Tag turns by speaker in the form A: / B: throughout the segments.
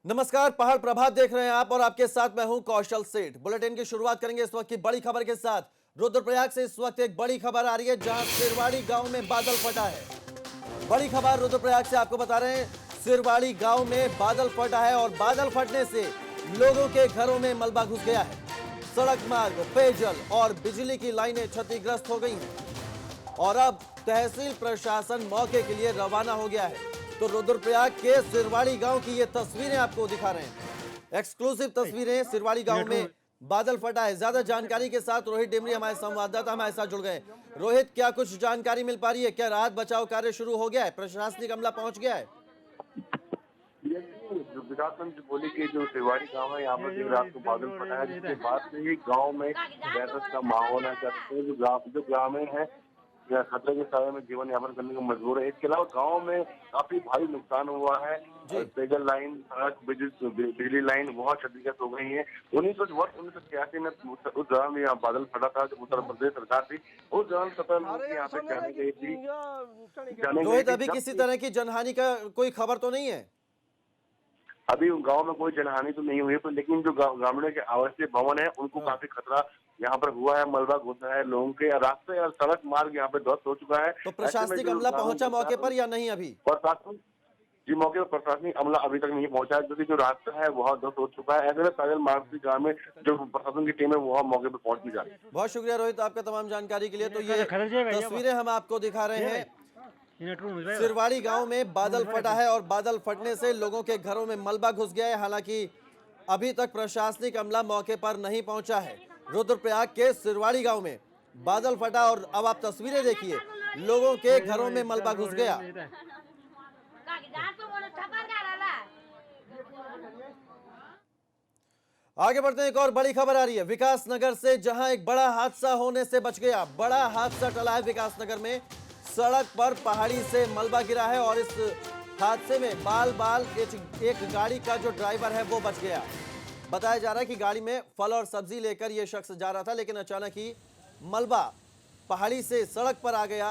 A: नमस्कार, पहाड़ प्रभात देख रहे हैं आप और आपके साथ मैं हूं कौशल सेठ। बुलेटिन की शुरुआत करेंगे इस वक्त की बड़ी खबर के साथ। रुद्रप्रयाग से इस वक्त एक बड़ी खबर आ रही है जहां सिरवाड़ी गांव में बादल फटा है। बड़ी खबर रुद्रप्रयाग से आपको बता रहे हैं, सिरवाड़ी गांव में बादल फटा है और बादल फटने से लोगों के घरों में मलबा घुस गया है। सड़क मार्ग, पेयजल और बिजली की लाइनें क्षतिग्रस्त हो गई हैं और अब तहसील प्रशासन मौके के लिए रवाना हो गया है। तो रुद्रप्रयाग के सिरवाड़ी गांव की ये तस्वीरें आपको दिखा रहे हैं, एक्सक्लूसिव तस्वीरें। सिरवाड़ी गांव में बादल फटा है। ज्यादा जानकारी के साथ रोहित डेमरी हमारे संवाददाता हमारे साथ जुड़ गए। रोहित, क्या कुछ जानकारी मिल पा रही है? क्या राहत बचाव कार्य शुरू हो गया है? प्रशासनिक अमला पहुंच गया है?
B: जो विकासगंज बोली के जो सिरवाड़ी गांव है, यहाँ पर देर रात को बादल फटा है, जिसके बाद से ही गांव में दहशत का माहौल है। जो ग्रामीण है खतरे के समय में जीवन यापन करने को मजबूर है। इसके अलावा गांव में काफी भारी नुकसान हुआ है। पेयजल लाइन, सड़क, बिजली लाइन बहुत क्षतिग्रस्त हो गई है। 1986 में उस दौरान यहाँ बादल फटा था जब उत्तर प्रदेश सरकार थी। उस दौरान 17 लोगों की यहाँ पे जाने गई थी।
A: रोहित, अभी किसी तरह की जनहानि का कोई खबर तो नहीं है?
B: अभी गांव में कोई जनहानि तो नहीं हुई है, लेकिन जो ग्रामीणों के आवासीय भवन है उनको काफी खतरा यहाँ पर हुआ है। मलबा घुसा है, लोगों के रास्ते और सड़क मार्ग यहाँ पे ध्वस्त हो चुका है।
A: तो प्रशासनिक अमला पहुंचा मौके पर या नहीं? अभी
B: प्रशासन जी मौके पर प्रशासनिक अमला अभी तक नहीं पहुंचा है, क्योंकि जो रास्ता है वह ध्वस्त हो चुका है। ऐसे में पैदल मार्ग से गाँव में जो प्रशासन की टीम है वह मौके पर पहुंच भी जा रही है।
A: बहुत शुक्रिया रोहित आपका तमाम जानकारी के लिए। तो ये तस्वीरें हम आपको दिखा रहे हैं, सिरवाड़ी गांव में बादल फटा है और बादल फटने से लोगों के घरों में मलबा घुस गया है। हालांकि अभी तक प्रशासनिक अमला मौके पर नहीं पहुंचा है। रुद्रप्रयाग के सिरवाड़ी गांव में बादल फटा और अब आप तस्वीरें देखिए, लोगों के घरों में मलबा घुस गया। आगे बढ़ते हैं, एक और बड़ी खबर आ रही है विकासनगर से, जहां एक बड़ा हादसा होने से बच गया। बड़ा हादसा टला है विकासनगर में। सड़क पर पहाड़ी से मलबा गिरा है और इस हादसे में बाल एक गाड़ी का जो ड्राइवर है वो बच गया। बताया जा रहा है कि गाड़ी में फल और सब्जी लेकर यह शख्स जा रहा था, लेकिन अचानक ही मलबा पहाड़ी से सड़क पर आ गया।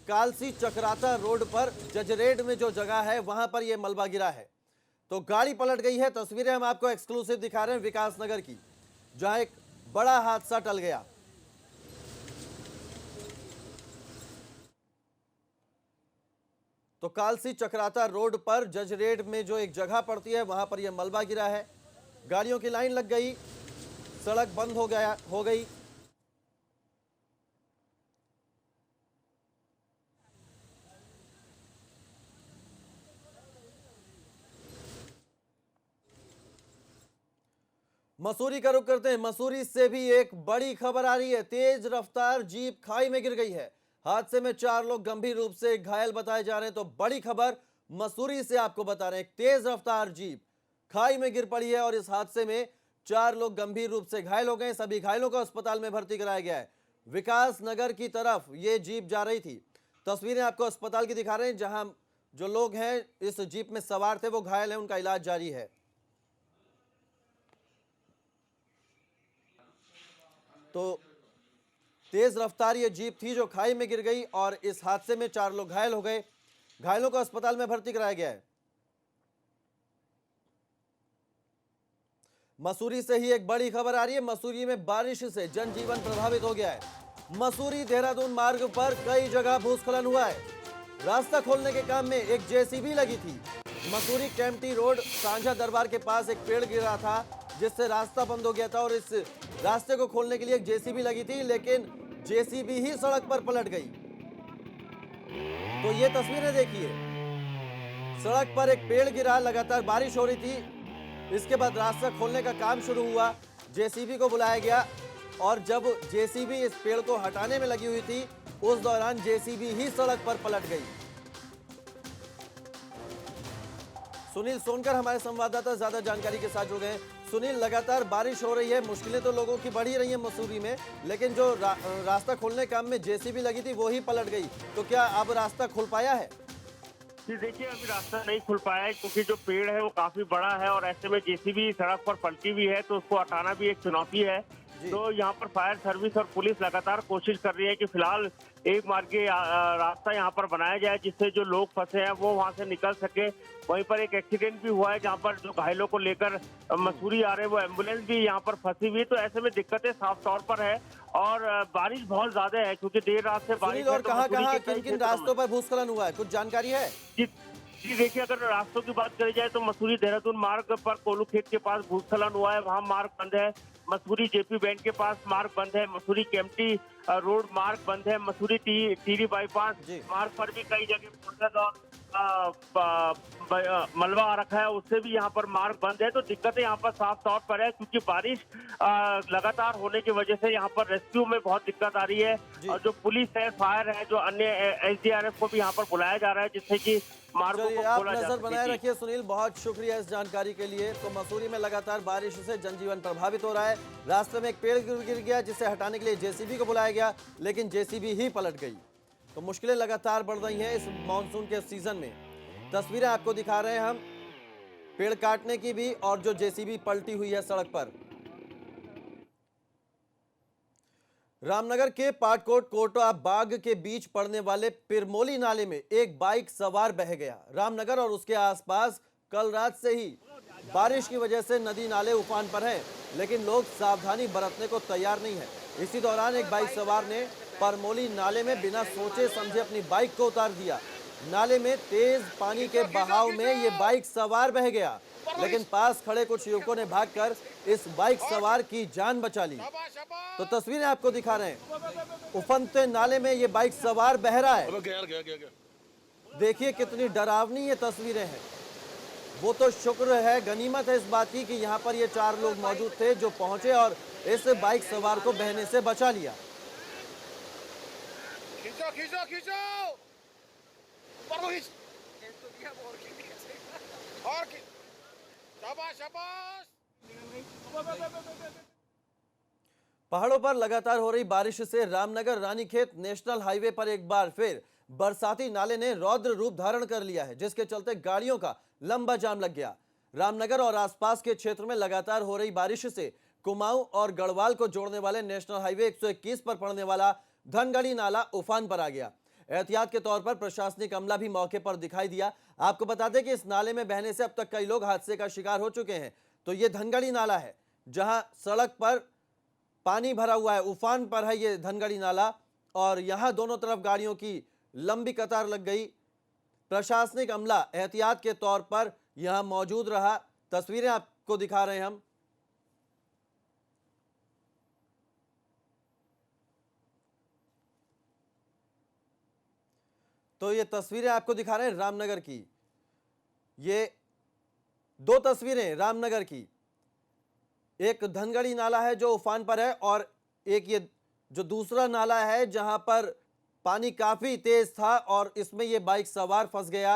A: कालसी चक्राता रोड पर जजरेड में जो जगह है वहां पर यह मलबा गिरा है, तो गाड़ी पलट गई है। तस्वीरें हम आपको एक्सक्लूसिव दिखा रहे हैं विकासनगर की, जहां एक बड़ा हादसा टल गया। तो कालसी चक्राता रोड पर जजरेड में जो एक जगह पड़ती है वहां पर यह मलबा गिरा है। गाड़ियों की लाइन लग गई, सड़क बंद हो गई। मसूरी का रुख करते हैं। मसूरी से भी एक बड़ी खबर आ रही है। तेज रफ्तार जीप खाई में गिर गई है। हादसे में 4 लोग गंभीर रूप से घायल बताए जा रहे हैं। तो बड़ी खबर मसूरी से आपको बता रहे हैं, तेज रफ्तार जीप खाई में गिर पड़ी है और इस हादसे में 4 लोग गंभीर रूप से घायल हो गए। सभी घायलों को अस्पताल में भर्ती कराया गया है। विकासनगर की तरफ ये जीप जा रही थी। तस्वीरें आपको अस्पताल की दिखा रहे हैं, जहां जो लोग हैं इस जीप में सवार थे वो घायल हैं, उनका इलाज जारी है। तो तेज रफ्तार ये जीप थी जो खाई में गिर गई और इस हादसे में 4 लोग घायल हो गए। घायलों को अस्पताल में भर्ती कराया गया है। मसूरी से ही एक बड़ी खबर आ रही है। मसूरी में बारिश से जनजीवन प्रभावित हो गया है। मसूरी देहरादून मार्ग पर कई जगह भूस्खलन हुआ है। रास्ता खोलने के काम में एक जेसीबी लगी थी। मसूरी कैंपटी रोड सांझा दरबार के पास एक पेड़ गिरा था जिससे रास्ता बंद हो गया था और इस रास्ते को खोलने के लिए एक जेसीबी लगी थी, लेकिन जेसीबी ही सड़क पर पलट गई। तो ये तस्वीरें देखिए, सड़क पर एक पेड़ गिरा, लगातार बारिश हो रही थी। इसके बाद रास्ता खोलने का काम शुरू हुआ, जेसीबी को बुलाया गया और जब जेसीबी इस पेड़ को हटाने में लगी हुई थी उस दौरान जेसीबी ही सड़क पर पलट गई। सुनील सोनकर हमारे संवाददाता ज्यादा जानकारी के साथ जुड़ गए। सुनील, लगातार बारिश हो रही है, मुश्किलें तो लोगों की बढ़ ही रही हैं मसूरी में, लेकिन जो रास्ता खोलने काम में जेसीबी लगी थी वो ही पलट गई, तो क्या अब रास्ता खुल पाया है?
C: जी देखिए, अभी रास्ता नहीं खुल पाया है क्योंकि जो पेड़ है वो काफी बड़ा है और ऐसे में जेसीबी सड़क पर पलटी हुई है, तो उसको हटाना भी एक चुनौती है।
A: जी।
C: तो यहाँ पर फायर सर्विस और पुलिस लगातार कोशिश कर रही है कि फिलहाल एक मार्गी रास्ता यहाँ पर बनाया जाए, जिससे जो लोग फंसे हैं वो वहाँ से निकल सके। वहीं पर एक एक्सीडेंट भी हुआ है जहाँ पर जो घायलों को लेकर मसूरी आ रहे हैं, वो एम्बुलेंस भी यहाँ पर फंसी हुई है। तो ऐसे में दिक्कतें साफ तौर पर है और बारिश बहुत ज्यादा है, क्योंकि देर रात से बारिश
A: सुनील,
C: है।
A: और
C: तो
A: कहाँ
C: मसूरी
A: कहाँ
C: के
A: किन
C: कई
A: किन
C: क्षेत्रों में
A: रास्तों पर भूस्खलन हुआ है, कुछ जानकारी है?
C: जी जी, देखिए, अगर रास्तों की बात करी जाए तो मसूरी देहरादून मार्ग पर कोलू खेत के पास भूस्खलन हुआ है, वहां मार्ग बंद है। मसूरी जेपी बैंक के पास मार्ग बंद है। मसूरी केम्प्टी रोड मार्ग बंद है। मसूरी टीरी बाईपास
A: जी।
C: मार्ग पर भी कई जगह फुटत और मलबा आ रखा है, उससे भी यहाँ पर मार्ग बंद है। तो दिक्कतें यहाँ पर साफ तौर पर है, क्योंकि बारिश लगातार होने की वजह से यहाँ पर रेस्क्यू में बहुत दिक्कत आ रही है।
A: जी।
C: और जो पुलिस है, फायर है, जो अन्य एसडीआरएफ को भी यहाँ पर बुलाया जा रहा है, जिससे कि मार्गों
A: चलिए,
C: को
A: आप
C: खोला जा
A: नजर
C: सके।
A: बनाए
C: जी।
A: रखिए सुनील, बहुत शुक्रिया इस जानकारी के लिए। तो मसूरी में लगातार बारिश से जनजीवन प्रभावित हो रहा है। रास्ते में एक पेड़ गिर गया, जिसे हटाने के लिए जेसीबी को बुलाया गया, लेकिन जेसीबी ही पलट गई। तो मुश्किलें लगातार बढ़ रही हैं इस मानसून के सीजन में। तस्वीरें आपको दिखा रहे हैं हम, पेड़ काटने की भी और जो जेसीबी पलटी हुई है सड़क पर। रामनगर के पाटकोट कोटा बाग के बीच पड़ने वाले पिरमोली नाले में एक बाइक सवार बह गया। रामनगर और उसके आसपास कल रात से ही बारिश की वजह से नदी नाले उफान पर हैं, लेकिन लोग सावधानी बरतने को तैयार नहीं है। इसी दौरान एक बाइक सवार ने परमोली नाले में बिना सोचे समझे अपनी बाइक को उतार दिया। नाले में तेज पानी के बहाव में ये बाइक सवार बह गया, लेकिन पास खड़े कुछ युवकों ने भागकर इस बाइक सवार की जान बचा ली। तो तस्वीरें आपको दिखा रहे हैं, उफनते नाले में ये बाइक सवार बह रहा है। देखिए कितनी डरावनी ये तस्वीरें हैं। वो तो शुक्र है, गनीमत है इस बात की कि यहाँ पर ये 4 लोग मौजूद थे जो पहुंचे और इस बाइक सवार को बहने से बचा लिया।
D: खींचो खींचो खींचो और शाबाश शाबाश।
A: पहाड़ों पर लगातार हो रही बारिश से रामनगर रानीखेत नेशनल हाईवे पर एक बार फिर बरसाती नाले ने रौद्र रूप धारण कर लिया है, जिसके चलते गाड़ियों का लंबा जाम लग गया। रामनगर और आसपास के क्षेत्र में लगातार हो रही बारिश से कुमाऊं और गढ़वाल को जोड़ने वाले नेशनल हाईवे 121 पर पड़ने वाला धनगढ़ी नाला उफान पर आ गया। एहतियात के तौर पर प्रशासनिक अमला भी मौके पर दिखाई दिया। आपको बता दें कि इस नाले में बहने से अब तक कई लोग हादसे का शिकार हो चुके हैं। तो ये धनगढ़ी नाला है, जहां सड़क पर पानी भरा हुआ है, उफान पर है ये धनगढ़ी नाला, और यहां दोनों तरफ गाड़ियों की लंबी कतार लग गई। प्रशासनिक अमला एहतियात के तौर पर यहां मौजूद रहा। तस्वीरें आपको दिखा रहे हैं हम। तो ये तस्वीरें आपको दिखा रहे हैं रामनगर की। ये 2 तस्वीरें रामनगर की, एक धनगढ़ी नाला है जो उफान पर है, और एक ये जो दूसरा नाला है जहां पर पानी काफी तेज था और इसमें ये बाइक सवार फंस गया।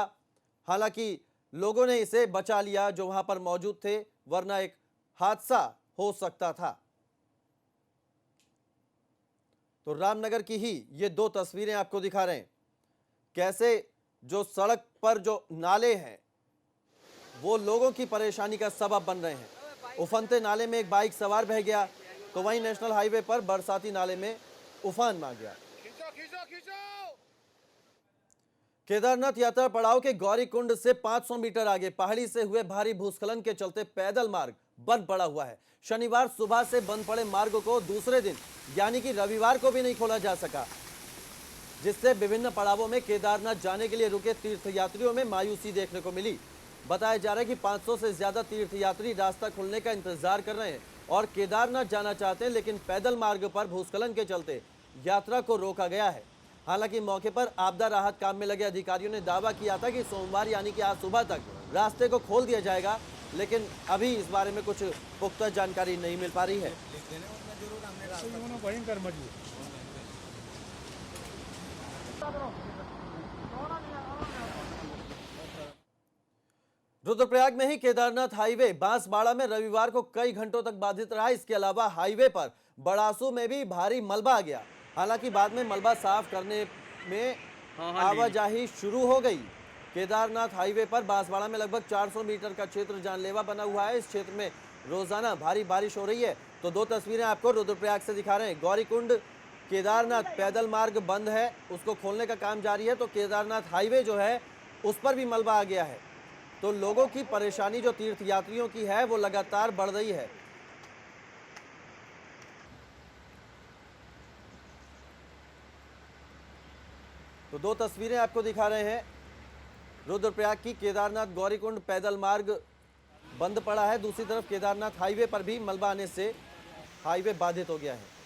A: हालांकि लोगों ने इसे बचा लिया जो वहां पर मौजूद थे, वरना एक हादसा हो सकता था। तो रामनगर की ही ये 2 तस्वीरें आपको दिखा रहे हैं, कैसे जो सड़क पर जो नाले हैं वो लोगों की परेशानी का सबब बन रहे हैं। उफनते नाले में एक बाइक सवार बह गया, तो वहीं नेशनल हाईवे पर बरसाती नाले में उफान में आ गया।
D: खींचो खींचो खींचो।
A: केदारनाथ यात्रा पड़ाव के गौरीकुंड से 500 मीटर आगे पहाड़ी से हुए भारी भूस्खलन के चलते पैदल मार्ग बंद पड़ा हुआ है। शनिवार सुबह से बंद पड़े मार्ग को दूसरे दिन यानी कि रविवार को भी नहीं खोला जा सका, जिससे विभिन्न पड़ावों में केदारनाथ जाने के लिए रुके तीर्थयात्रियों में मायूसी देखने को मिली। बताया जा रहा है कि 500 से ज्यादा तीर्थयात्री रास्ता खुलने का इंतजार कर रहे हैं और केदारनाथ जाना चाहते हैं, लेकिन पैदल मार्ग पर भूस्खलन के चलते यात्रा को रोका गया है। हालांकि मौके पर आपदा राहत काम में लगे अधिकारियों ने दावा किया था कि सोमवार यानी कि आज सुबह तक रास्ते को खोल दिया जाएगा, लेकिन अभी इस बारे में कुछ पुख्ता जानकारी नहीं मिल पा रही है। रुद्रप्रयाग में ही केदारनाथ हाईवे बांसवाड़ा में रविवार को कई घंटों तक बाधित रहा। इसके अलावा हाईवे पर बड़ासू में भी भारी मलबा आ गया। हालांकि बाद में मलबा साफ करने में आवाजाही शुरू हो गई। केदारनाथ हाईवे पर बांसवाड़ा में लगभग 400 मीटर का क्षेत्र जानलेवा बना हुआ है। इस क्षेत्र में रोजाना भारी बारिश हो रही है। तो दो तस्वीरें आपको रुद्रप्रयाग से दिखा रहे हैं। गौरीकुंड केदारनाथ पैदल मार्ग बंद है, उसको खोलने का काम जारी है। तो केदारनाथ हाईवे जो है उस पर भी मलबा आ गया है। तो लोगों की परेशानी जो तीर्थ यात्रियों की है वो लगातार बढ़ रही है। तो दो तस्वीरें आपको दिखा रहे हैं रुद्रप्रयाग की। केदारनाथ गौरीकुंड पैदल मार्ग बंद पड़ा है, दूसरी तरफ केदारनाथ हाईवे पर भी मलबा आने से हाईवे बाधित हो गया है।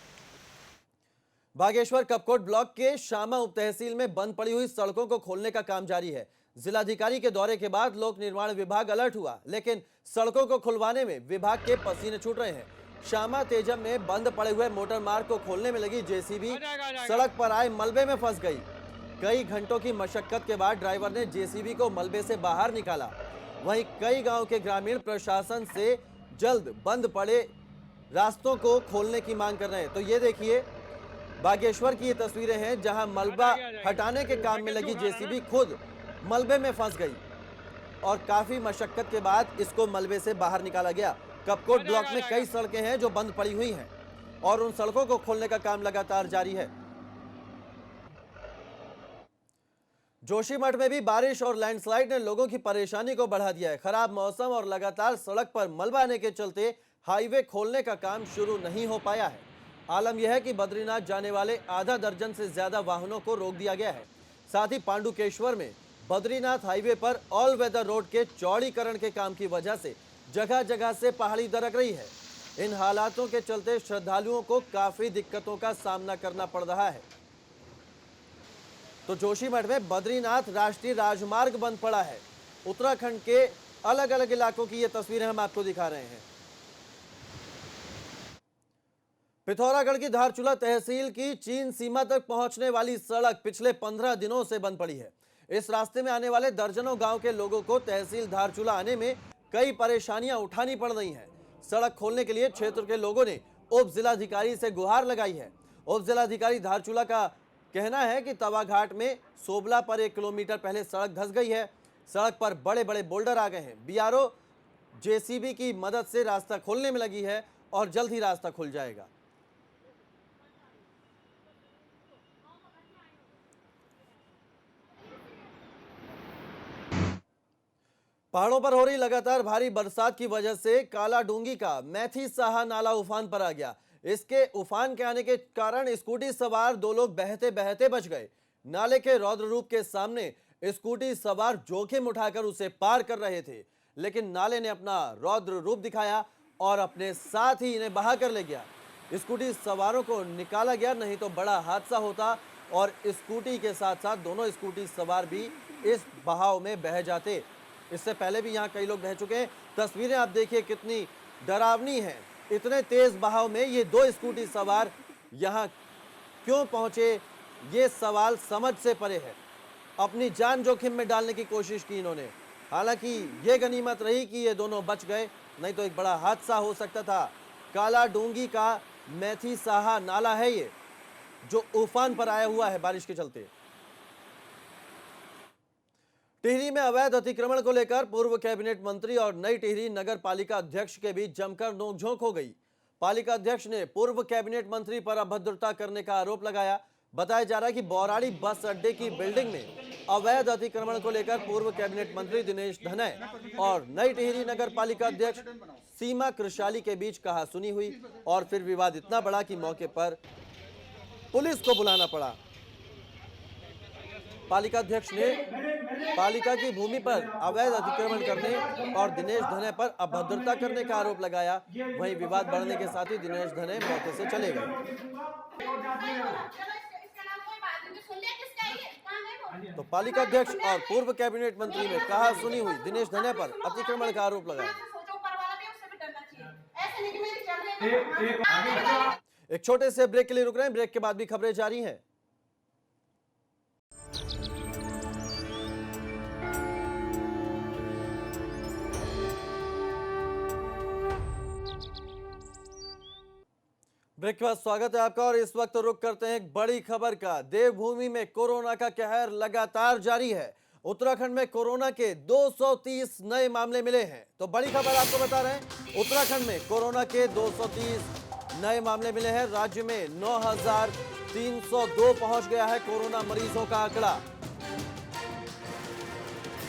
A: बागेश्वर कपकोट ब्लॉक के शामा उप तहसील में बंद पड़ी हुई सड़कों को खोलने का काम जारी है। जिलाधिकारी के दौरे के बाद लोक निर्माण विभाग अलर्ट हुआ, लेकिन सड़कों को खुलवाने में विभाग के पसीने छूट रहे हैं। शामा तेजम में बंद पड़े हुए मोटर मार्ग को खोलने में लगी जेसीबी सड़क पर आए मलबे में फंस गई। कई घंटों की मशक्कत के बाद ड्राइवर ने जेसीबी को मलबे से बाहर निकाला। वहीं कई गांव के ग्रामीण प्रशासन से जल्द बंद पड़े रास्तों को खोलने की मांग कर रहे हैं। तो ये देखिए बागेश्वर की ये तस्वीरें हैं जहां मलबा हटाने के काम में लगी जेसीबी खुद मलबे में फंस गई और काफी मशक्कत के बाद इसको मलबे से बाहर निकाला गया। कपकोट ब्लॉक में कई सड़कें हैं जो बंद पड़ी हुई हैं और उन सड़कों को खोलने का काम लगातार जारी है। जोशीमठ में भी बारिश और लैंडस्लाइड ने लोगों की परेशानी को बढ़ा दिया है। खराब मौसम और लगातार सड़क पर मलबा आने के चलते हाईवे खोलने का काम शुरू नहीं हो पाया है। आलम यह है कि बद्रीनाथ जाने वाले आधा दर्जन से ज्यादा वाहनों को रोक दिया गया है। साथ ही पांडुकेश्वर में बद्रीनाथ हाईवे पर ऑल वेदर रोड के चौड़ीकरण के काम की वजह से जगह जगह से पहाड़ी दरक रही है। इन हालातों के चलते श्रद्धालुओं को काफी दिक्कतों का सामना करना पड़ रहा है। तो जोशीमठ में बद्रीनाथ राष्ट्रीय राजमार्ग बंद पड़ा है। उत्तराखंड के अलग अलग इलाकों की ये तस्वीरें हम आपको दिखा रहे हैं। पिथौरागढ़ की धारचूला तहसील की चीन सीमा तक पहुंचने वाली सड़क पिछले 15 दिनों से बंद पड़ी है। इस रास्ते में आने वाले दर्जनों गांव के लोगों को तहसील धारचूला आने में कई परेशानियां उठानी पड़ रही हैं। सड़क खोलने के लिए क्षेत्र के लोगों ने उप जिलाधिकारी से गुहार लगाई है। उप जिलाधिकारी धारचूला का कहना है कि तवा घाट में सोबला पर 1 किलोमीटर पहले सड़क धंस गई है। सड़क पर बड़े बड़े बोल्डर आ गए हैं। बीआरओ जेसीबी की मदद से रास्ता खोलने में लगी है और जल्द ही रास्ता खुल जाएगा। पहाड़ों पर हो रही लगातार भारी बरसात की वजह से कालाडूंगी का मैथी साहा नाला उफान पर आ गया। इसके उफान के आने के कारण स्कूटी सवार 2 लोग बहते बहते बच गए। नाले के रौद्र रूप के सामने स्कूटी सवार जोखिम उठाकर उसे पार कर रहे थे, लेकिन नाले ने अपना रौद्र रूप दिखाया और अपने साथ ही इन्हें बहा कर ले गया। स्कूटी सवारों को निकाला गया, नहीं तो बड़ा हादसा होता और स्कूटी के साथ साथ दोनों स्कूटी सवार भी इस बहाव में बह जाते। इससे पहले भी यहाँ कई लोग बह चुके हैं। तस्वीरें आप देखिए कितनी डरावनी हैं। इतने तेज बहाव में ये 2 स्कूटी सवार यहाँ क्यों पहुंचे, ये सवाल समझ से परे है। अपनी जान जोखिम में डालने की कोशिश की इन्होंने। हालांकि ये गनीमत रही कि ये दोनों बच गए, नहीं तो एक बड़ा हादसा हो सकता था। कालाडूंगी का मैथी साहा नाला है ये, जो उफान पर आया हुआ है बारिश के चलते। टिहरी में अवैध अतिक्रमण को लेकर पूर्व कैबिनेट मंत्री और नई टिहरी नगर पालिका अध्यक्ष के बीच जमकर नोकझोंक हो गई। पालिका अध्यक्ष ने पूर्व कैबिनेट मंत्री पर अभद्रता करने का आरोप लगाया। बताया जा रहा है कि बौराड़ी बस अड्डे की बिल्डिंग में अवैध अतिक्रमण को लेकर पूर्व कैबिनेट मंत्री दिनेश धनय और नई टिहरी नगर पालिका अध्यक्ष सीमा कृशाली के बीच कहासुनी हुई और फिर विवाद इतना बड़ा कि मौके पर पुलिस को बुलाना पड़ा। पालिका अध्यक्ष ने पालिका की भूमि पर अवैध अतिक्रमण करने और दिनेश धनय पर अभद्रता करने का आरोप लगाया। वहीं विवाद बढ़ने के साथ ही दिनेश धनय मौके से चले गए। तो पालिका अध्यक्ष और पूर्व कैबिनेट मंत्री में कहासुनी हुई। दिनेश धनय पर अतिक्रमण का आरोप लगाया। एक छोटे से ब्रेक के लिए रुक रहे हैं, ब्रेक के बाद भी खबरें जारी हैं। ब्रेक के बाद स्वागत है आपका और इस वक्त रुक करते हैं एक बड़ी खबर का। देवभूमि में कोरोना का कहर लगातार जारी है। उत्तराखंड में कोरोना के 230 नए मामले मिले हैं। तो बड़ी खबर आपको बता रहे हैं, उत्तराखंड में कोरोना के 230 नए मामले मिले हैं। राज्य में 9,302 पहुंच गया है कोरोना मरीजों का आंकड़ा।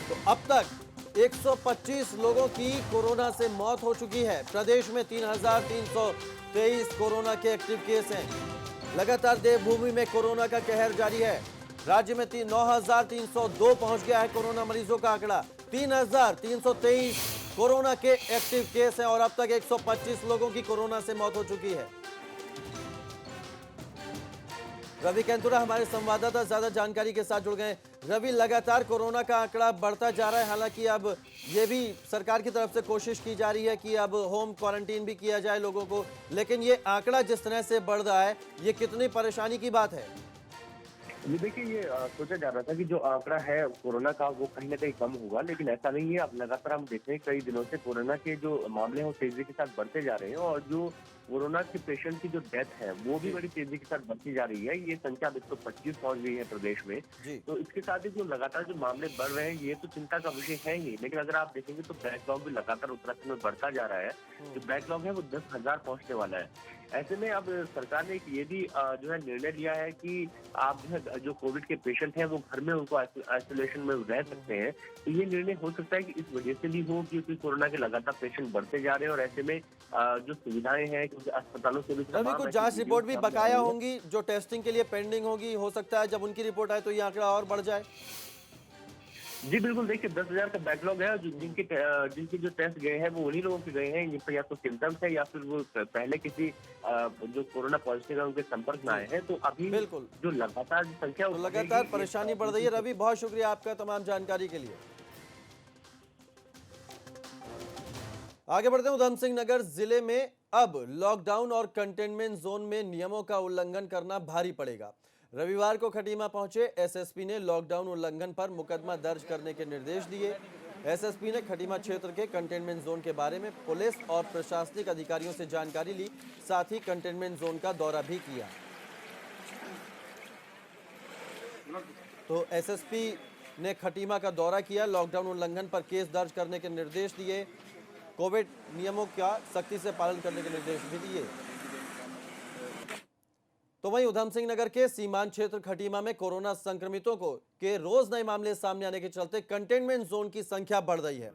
A: तो अब तक 125 लोगों की कोरोना से मौत हो चुकी है। प्रदेश में 3,323 कोरोना के एक्टिव केस हैं। लगातार देवभूमि में कोरोना का कहर जारी है। राज्य में 9,302 पहुंच गया है कोरोना मरीजों का आंकड़ा। 3,323 कोरोना के एक्टिव केस हैं और अब तक 125 लोगों की कोरोना से मौत हो चुकी है। रवि केंतुरा हमारे संवाददाता ज्यादा जानकारी के साथ जुड़ गए। रवि, लगातार कोरोना का आंकड़ा बढ़ता जा रहा है। हालांकि अब ये भी सरकार की तरफ से कोशिश की जा रही है कि अब होम क्वारंटीन भी किया जाए लोगों को, लेकिन ये आंकड़ा जिस तरह से बढ़ रहा है, ये कितनी परेशानी की बात है?
B: ये देखिए, ये सोचा जा रहा था कि जो आंकड़ा है कोरोना का वो कहीं ना कहीं कम होगा, लेकिन ऐसा नहीं है। अब लगातार हम देख रहे हैं कई दिनों से कोरोना के जो मामले हैं वो तेजी के साथ बढ़ते जा रहे हैं और जो कोरोना के पेशेंट की जो डेथ है वो भी बड़ी तेजी के साथ बढ़ती जा रही है। ये संख्या 125 पहुंच गई है प्रदेश में। तो इसके साथ ही जो लगातार जो मामले बढ़ रहे हैं ये तो चिंता का विषय है ही, लेकिन अगर आप देखेंगे तो बैकलॉग भी लगातार उत्तराखंड में बढ़ता जा रहा है। जो बैकलॉग है वो 10,000 पहुंचने वाला है। ऐसे में अब सरकार ने ये भी जो है निर्णय लिया है कि आप जो है जो कोविड के पेशेंट हैं वो घर में उनको आइसोलेशन में रह सकते हैं। तो ये निर्णय हो सकता है कि इस वजह से भी हो क्योंकि कोरोना के लगातार पेशेंट बढ़ते जा रहे हैं और ऐसे में जो सुविधाएं हैं क्योंकि अस्पतालों से भी
A: रवि, कुछ जांच रिपोर्ट भी बकाया होंगी जो टेस्टिंग के लिए पेंडिंग होगी। हो सकता है जब उनकी रिपोर्ट आए तो ये आंकड़ा और बढ़ जाए।
B: जी बिल्कुल, देखिए 10,000 का बैकलॉग है। जिनके जो टेस्ट गए हैं वो उन्हीं लोगों के गए हैं जिन पर या तो सिम्टम्स है या फिर वो पहले किसी जो कोरोना पॉजिटिव है उनके संपर्क में आए हैं। तो अभी
A: बिल्कुल
B: जो लगातार संख्या
A: तो लगातार परेशानी बढ़ रही है। रवि, बहुत शुक्रिया आपका तमाम जानकारी के लिए। आगे बढ़ते हैं। उधम सिंह नगर जिले में अब लॉकडाउन और कंटेनमेंट जोन में नियमों का उल्लंघन करना भारी पड़ेगा। रविवार को खटीमा पहुंचे एसएसपी ने लॉकडाउन उल्लंघन पर मुकदमा दर्ज करने के निर्देश दिए। एसएसपी ने खटीमा क्षेत्र के कंटेनमेंट जोन के बारे में पुलिस और प्रशासनिक अधिकारियों से जानकारी ली, साथ ही कंटेनमेंट जोन का दौरा भी किया। तो एसएसपी ने खटीमा का दौरा किया, लॉकडाउन उल्लंघन पर केस दर्ज करने के निर्देश दिए, कोविड नियमों का सख्ती से पालन करने के निर्देश भी दिए। तो वहीं उधम सिंह नगर के सीमांत क्षेत्र खटीमा में कोरोना संक्रमितों के रोज नए मामले सामने आने के चलते कंटेनमेंट जोन की संख्या बढ़ रही है।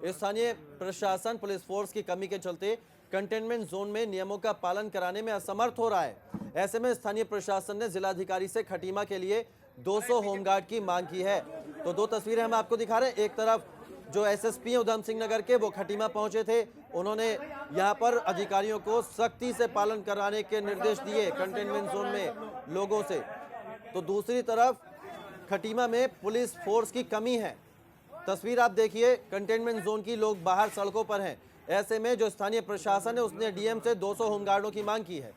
A: स्थानीय प्रशासन पुलिस फोर्स की कमी के चलते कंटेनमेंट जोन में नियमों का पालन कराने में असमर्थ हो रहा है। ऐसे में स्थानीय प्रशासन ने जिलाधिकारी से खटीमा के लिए 200 होमगार्ड की मांग की है। तो दो तस्वीरें हम आपको दिखा रहे हैं। एक तरफ जो एसएसपी है उधम सिंह नगर के, वो खटीमा पहुंचे थे, उन्होंने यहां पर अधिकारियों को सख्ती से पालन कराने के निर्देश दिए कंटेनमेंट जोन में लोगों से। तो दूसरी तरफ खटीमा में पुलिस फोर्स की कमी है। तस्वीर आप देखिए कंटेनमेंट जोन की, लोग बाहर सड़कों पर हैं। ऐसे में जो स्थानीय प्रशासन है उसने डीएम से 200 होमगार्डों की मांग की है।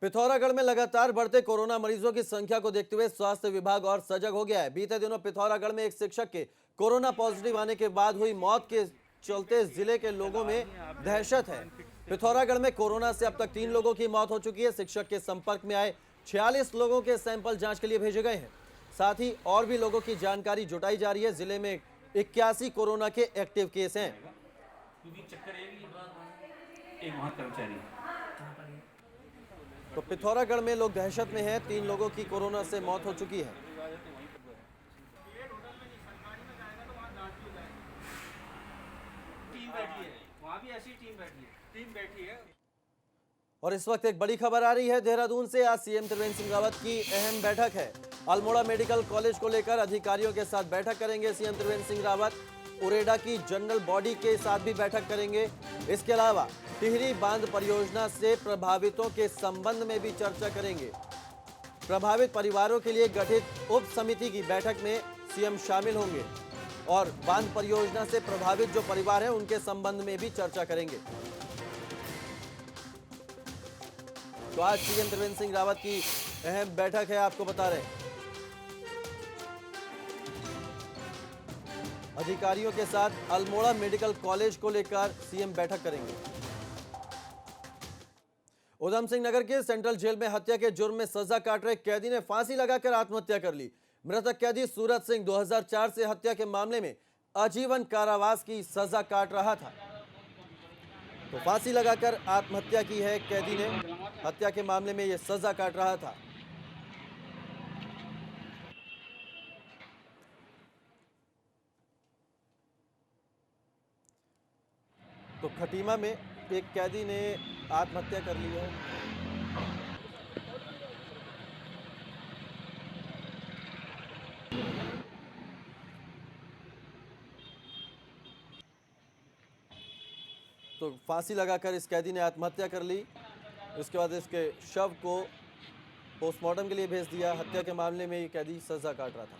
A: पिथौरागढ़ में लगातार बढ़ते कोरोना मरीजों की संख्या को देखते हुए स्वास्थ्य विभाग और सजग हो गया है। बीते दिनों पिथौरागढ़ में एक शिक्षक के कोरोना पॉजिटिव आने के बाद हुई मौत के चलते जिले के लोगों में दहशत है। पिथौरागढ़ में कोरोना से अब तक 3 लोगों की मौत हो चुकी है। शिक्षक के संपर्क में आए 46 लोगों के सैंपल जांच के लिए भेजे गए हैं। साथ ही और भी लोगों की जानकारी जुटाई जा रही है। जिले में 81 कोरोना के एक्टिव केस हैं। तो पिथौरागढ़ में लोग दहशत में हैं। 3 लोगों की कोरोना से मौत हो चुकी है।
E: वहाँ भी ऐसी टीम बैठी है।
A: और इस वक्त एक बड़ी खबर आ रही है देहरादून से। आज सीएम त्रिवेंद्र सिंह रावत की अहम बैठक है। अल्मोड़ा मेडिकल कॉलेज को लेकर अधिकारियों के साथ बैठक करेंगे सीएम त्रिवेंद्र सिंह रावत। उरेडा की जनरल बॉडी के साथ भी बैठक करेंगे। इसके अलावा टिहरी बांध परियोजना से प्रभावितों के संबंध में भी चर्चा करेंगे। प्रभावित परिवारों के लिए गठित उप समिति की बैठक में सीएम शामिल होंगे और बांध परियोजना से प्रभावित जो परिवार हैं उनके संबंध में भी चर्चा करेंगे। तो आज सीएम त्रिवेंद्र सिंह रावत की अहम बैठक है, आपको बता रहे हैं। अधिकारियों के साथ अल्मोड़ा मेडिकल कॉलेज को लेकर सीएम बैठक करेंगे। उधम सिंह नगर के सेंट्रल जेल में हत्या के जुर्म में सजा काट रहे कैदी ने फांसी लगाकर आत्महत्या कर ली। मृतक कैदी सूरज सिंह 2004 से हत्या के मामले में आजीवन कारावास की सजा काट रहा था। तो फांसी लगाकर आत्महत्या की है कैदी ने। हत्या के मामले में यह सजा काट रहा था। तो खटीमा में एक कैदी ने आत्महत्या कर ली है। तो फांसी लगाकर इस कैदी ने आत्महत्या कर ली। इसके बाद इसके शव को पोस्टमार्टम के लिए भेज दिया। हत्या के मामले में ये कैदी सजा काट रहा था।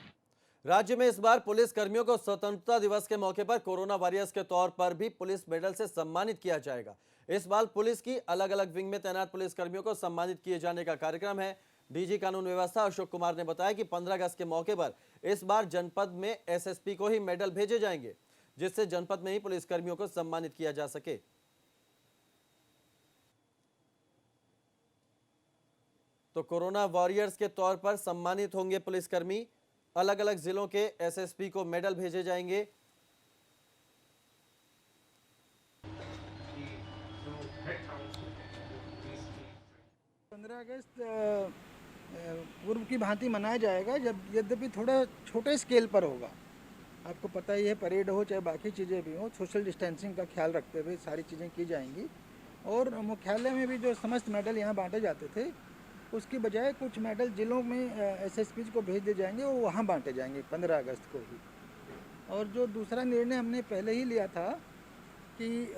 A: राज्य में इस बार पुलिस कर्मियों को स्वतंत्रता दिवस के मौके पर कोरोना वॉरियर्स के तौर पर भी पुलिस मेडल से सम्मानित किया जाएगा। इस बार पुलिस की अलग अलग विंग में तैनात पुलिस कर्मियों को सम्मानित किए जाने का कार्यक्रम है। डीजी कानून व्यवस्था अशोक कुमार ने बताया कि 15 अगस्त के मौके पर इस बार जनपद में एसएसपी को ही मेडल भेजे जाएंगे, जिससे जनपद में ही पुलिस कर्मियों को सम्मानित किया जा सके। तो कोरोना वॉरियर्स के तौर पर सम्मानित होंगे पुलिसकर्मी। अलग अलग जिलों के एसएसपी को मेडल भेजे जाएंगे।
F: अगस्त पूर्व की भांति मनाया जाएगा, जब यद्यपि थोड़ा छोटे स्केल पर होगा। आपको पता ही है, परेड हो चाहे बाकी चीज़ें भी हो, सोशल डिस्टेंसिंग का ख्याल रखते हुए सारी चीज़ें की जाएंगी। और मुख्यालय में भी जो समस्त मेडल यहाँ बांटे जाते थे, उसकी बजाय कुछ मेडल जिलों में एसएसपी को भेज दिए जाएंगे और वहाँ बांटे जाएंगे 15 अगस्त को ही। और जो दूसरा निर्णय हमने पहले ही लिया था कि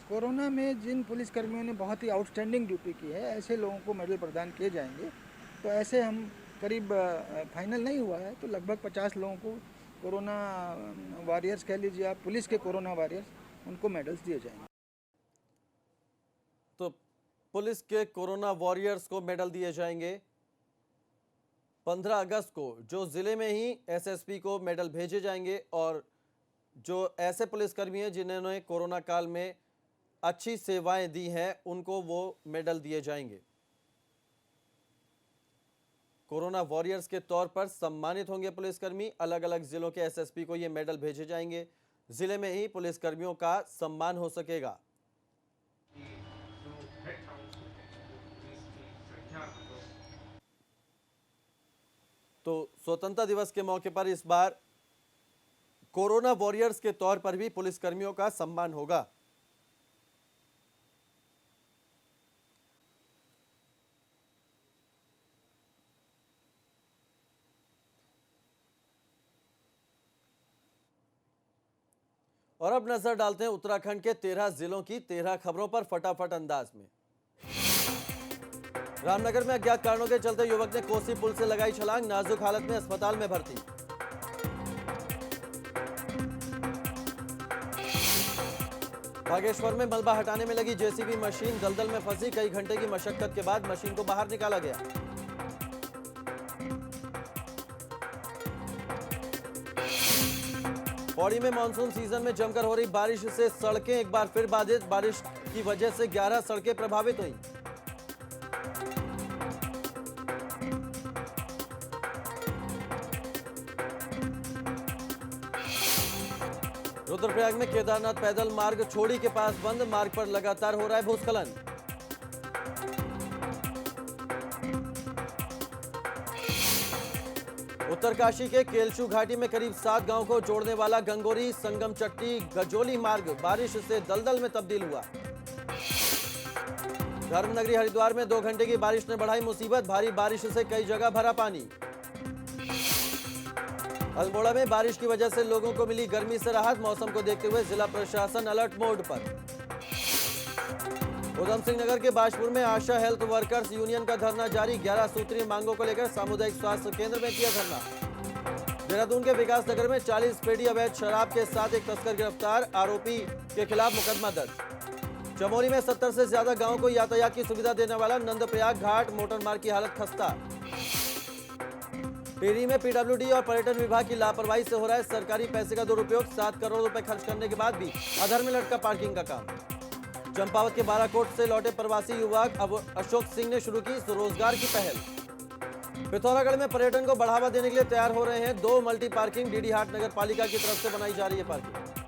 F: कोरोना में जिन पुलिसकर्मियों ने बहुत ही आउटस्टैंडिंग ड्यूटी की है, ऐसे लोगों को मेडल प्रदान किए जाएंगे। तो ऐसे हम करीब फाइनल नहीं हुआ है, तो लगभग 50 लोगों को कोरोना वॉरियर्स कह लीजिए आप, पुलिस के कोरोना वॉरियर्स, उनको मेडल्स दिए जाएंगे।
A: तो पुलिस के कोरोना वॉरियर्स को मेडल दिए जाएंगे। 15 अगस्त को जो जिले में ही एसएसपी को मेडल भेजे जाएंगे और जो ऐसे पुलिसकर्मी हैं जिन्होंने कोरोना काल में अच्छी सेवाएं दी हैं, उनको वो मेडल दिए जाएंगे। कोरोना वॉरियर्स के तौर पर सम्मानित होंगे पुलिसकर्मी। अलग अलग जिलों के एसएसपी को ये मेडल भेजे जाएंगे। जिले में ही पुलिसकर्मियों का सम्मान हो सकेगा। तो स्वतंत्रता दिवस के मौके पर इस बार कोरोना वॉरियर्स के तौर पर भी पुलिसकर्मियों का सम्मान होगा। और अब नजर डालते हैं उत्तराखंड के 13 जिलों की 13 खबरों पर फटाफट अंदाज में। रामनगर में अज्ञात कारणों के चलते युवक ने कोसी पुल से लगाई छलांग, नाजुक हालत में अस्पताल में भर्ती। बागेश्वर में मलबा हटाने में लगी जेसीबी मशीन दलदल में फंसी, कई घंटे की मशक्कत के बाद मशीन को बाहर निकाला गया। पौड़ी में मानसून सीजन में जमकर हो रही बारिश से सड़कें एक बार फिर बाधित, बारिश की वजह से 11 सड़कें प्रभावित हुई। रुद्रप्रयाग में केदारनाथ पैदल मार्ग छोड़ी के पास बंद, मार्ग पर लगातार हो रहा है भूस्खलन। उत्तरकाशी के केलचू घाटी में करीब 7 गांव को जोड़ने वाला गंगोरी संगम चट्टी गजोली मार्ग बारिश से दलदल में तब्दील हुआ। धर्मनगरी हरिद्वार में 2 घंटे की बारिश ने बढ़ाई मुसीबत, भारी बारिश से कई जगह भरा पानी। अल्मोड़ा में बारिश की वजह से लोगों को मिली गर्मी से राहत, मौसम को देखते हुए जिला प्रशासन अलर्ट मोड पर। उधम सिंह नगर के बाजपुर में आशा हेल्थ वर्कर्स यूनियन का धरना जारी, 11 सूत्रीय मांगों को लेकर सामुदायिक स्वास्थ्य केंद्र में किया धरना। देहरादून के विकास नगर में 40 पेटी अवैध शराब के साथ एक तस्कर गिरफ्तार, आरोपी के खिलाफ मुकदमा दर्ज। चमोली में 70 से ज्यादा गांवों को यातायात की सुविधा देने वाला नंदप्रयाग घाट मोटर मार्ग की हालत खस्ता। टिहरी में पीडब्ल्यूडी और पर्यटन विभाग की लापरवाही से हो रहा है सरकारी पैसे का दुरुपयोग, 7 करोड़ रुपए खर्च करने के बाद भी अधर में लटका पार्किंग का काम। चंपावत के बाराकोट से लौटे प्रवासी युवक अब अशोक सिंह ने शुरू की स्वरोजगार की पहल। पिथौरागढ़ में पर्यटन को बढ़ावा देने के लिए तैयार हो रहे हैं 2 मल्टी पार्किंग, डीडी हाट नगर पालिका की तरफ से बनाई जा रही है पार्किंग।